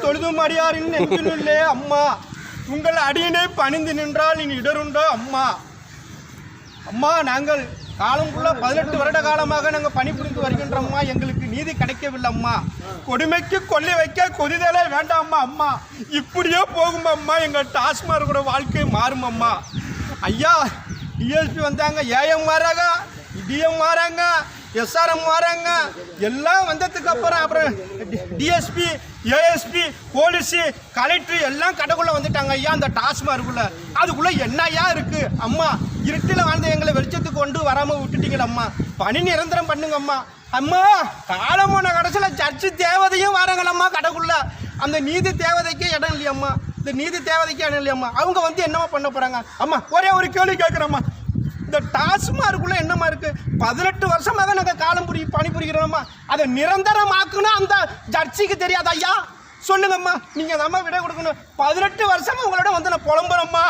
தொழுதும் அடியாரின் நெஞ்சினுள்ளே அம்மா உங்கள் அடியினை பணிந்து நின்றால் நீ இடருண்டோ அம்மா. அம்மா, நாங்கள் காலம் ஃபுல்லா 18 வருட காலமாக நாங்கள் பணிபுரிந்து வருகின்றோம்மா. எங்களுக்கு நீதி கிடைக்கவில்லை அம்மா. கொடுமைக்கு கொல்லி வைக்க கொதிதலே வேண்டாம்மா அம்மா. இப்படியே போகும் அம்மா. எங்கள் டாஸ்மார்க்கோட வாழ்க்கை மாறும் அம்மா. ஐயா, டிஎஸ்பி வந்தாங்க, ஏஎம் வராங்க, டிஎம் வராங்க, எஸ்ஆர்எம் வராங்க. எல்லாம் வந்ததுக்கு அப்புறம் டிஎஸ்பி, ஏஎஸ்பி, போலீஸு, கலெக்டர் எல்லாம் கடைக்குள்ளே வந்துட்டாங்க ஐயா. அந்த டாஸ்மார்க்குள்ள அதுக்குள்ளே என்னையா இருக்கு அம்மா? இருட்டில் வாழ்ந்த எங்களை வெளிச்சத்துக்கு கொண்டு வராமல் விட்டுட்டீங்களா அம்மா. பணி நிரந்தரம் பண்ணுங்க அம்மா. அம்மா, காலமான கடைசியில் சர்ச்சு தேவதையும் வராங்களம்மா கடைக்குள்ள. அந்த நீதி தேவதைக்கே இடம் இல்லையம்மா. இந்த நீதி தேவதைக்கே இடம் இல்லையம்மா. அவங்க வந்து என்னம்மா பண்ண போகிறாங்க அம்மா? ஒரே ஒரு கேள்வி கேட்குறேம்மா. இந்த டாஸ்மார்க்குள்ள என்னம்மா இருக்கு? 18 வருஷமாக நாங்கள் பணிபுரிகிறோம்மா. அதை நிரந்தரமாக்குன்னா அந்த ஜட்ஜிக்கு தெரியாது ஐயா. சொல்லுங்கம்மா, நீங்கள் அம்மா விட கொடுக்கணும். 18 வருஷமா உங்களோட வந்து நான் புலம்புறோம்மா.